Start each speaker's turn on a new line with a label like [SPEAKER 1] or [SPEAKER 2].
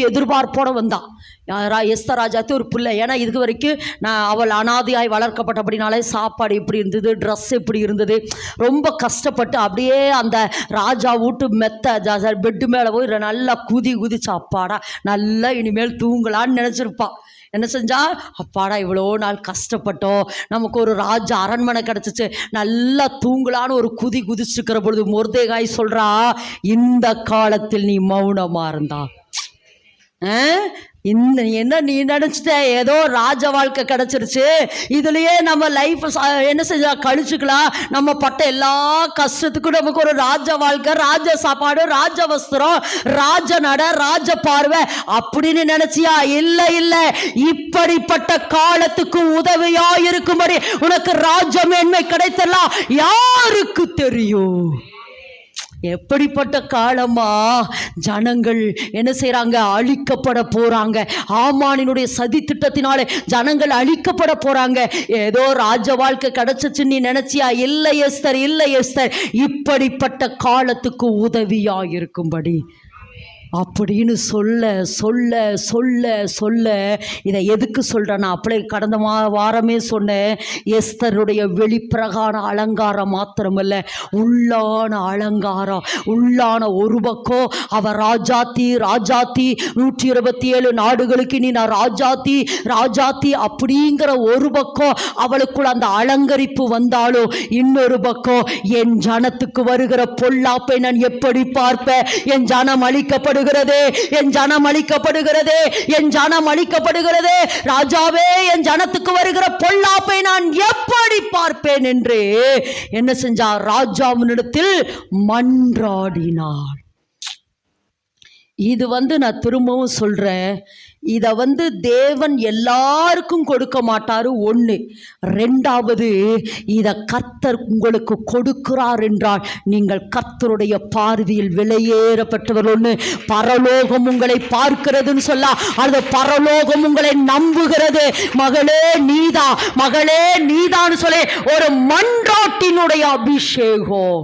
[SPEAKER 1] எதிர்பார்ப்போட வந்தான். எஸ்தர் ராஜாத்தி ஒரு பிள்ளை. ஏன்னா இது வரைக்கும் அவள் அனாதையாய் வளர்க்கப்பட்டபடினாலே சாப்பாடு எப்படி இருந்தது, ட்ரெஸ் எப்படி இருந்தது, ரொம்ப கஷ்டப்பட்டு அப்படியே அந்த ராஜா வீட்டு மெத்த பெட்டு மேலே போய் நல்லா குதிச்சு அப்பாடா நல்லா இனிமேல் தூங்கலான்னு நினச்சிருப்பான். என்ன செஞ்சா, அப்பாடா இவ்வளோ நாள் கஷ்டப்பட்டோம், நமக்கு ஒரு ராஜ அரண்மனை கிடச்சிச்சு, நல்லா தூங்கலான்னு ஒரு குதிச்சுக்கிற பொழுது மொர்தெகாய் சொல்கிறா, இந்த காலத்தில் நீ மௌனமாக இருந்தா என்ன நீ நினச்சிட்ட ஏதோ ராஜ வாழ்க்கை கிடச்சிருச்சு, இதுலேயே நம்ம லைஃப் என்ன செஞ்சா கழிச்சுக்கலாம், நம்ம பட்ட எல்லா கஷ்டத்துக்கும் நமக்கு ஒரு ராஜ வாழ்க்கை, ராஜ சாப்பாடு, ராஜ வஸ்திரம், ராஜ நட, ராஜ பார்வை அப்படின்னு நினைச்சியா? இல்லை, இப்படிப்பட்ட காலத்துக்கு உதவியா இருக்கும்படி உனக்கு ராஜ மேன்மை கிடைத்தலாம் யாருக்கு தெரியும்? எப்படிப்பட்ட காலமா ஜனங்கள் என்ன செய்றாங்க, அழிக்கப்பட போறாங்க. ஆமானினுடைய சதி திட்டத்தினாலே ஜனங்கள் அழிக்கப்பட போறாங்க. ஏதோ ராஜ வாழ்க்கை கிடைச்சிச்சு நீ நினைச்சியா? இல்லை எஸ்தர், இப்படிப்பட்ட காலத்துக்கு உதவியா இருக்கும்படி அப்படின்னு சொல்ல இதை எதுக்கு சொல்கிறேன்? நான் அப்படியே கடந்த வாரமே சொன்னேன். எஸ்தருடைய வெளிப்பிரகார அலங்காரம் மாத்திரமல்ல, உள்ளான அலங்காரம், உள்ளான ஒரு பக்கம் அவ ராஜாத்தி 127 நாடுகளுக்கு நீ நான் ராஜாத்தி அப்படிங்கிற ஒரு பக்கம் அவளுக்குள்ள அந்த அலங்கரிப்பு வந்தாலும், இன்னொரு பக்கம் என் ஜனத்துக்கு வருகிற பொல்லாப்பை நான் எப்படி பார்ப்பேன்? என் ஜனம் அழிக்கப்படுகிறதே, ராஜாவே, என் ஜனத்துக்கு வருகிற பொல்லாப்பை நான் எப்படி பார்ப்பேன் என்று என்ன செஞ்சார்? ராஜாவினிடத்தில் மன்றாடினார். இது நான் திரும்பவும் சொல்றேன், இதை தேவன் எல்லாருக்கும் கொடுக்க மாட்டாரு. ஒன்று. ரெண்டாவது, இதை கர்த்தர் உங்களுக்கு கொடுக்கிறார் என்றால் நீங்கள் கர்த்தருடைய பார்வையில் விலையேறப்பட்டவர். ஒன்று, பரலோகம் உங்களை பார்க்கிறதுன்னு சொல்ல, அது பரலோகம் உங்களை நம்புகிறது. மகளே நீதான்னு சொல்லி ஒரு மன்றாட்டினுடைய அபிஷேகம்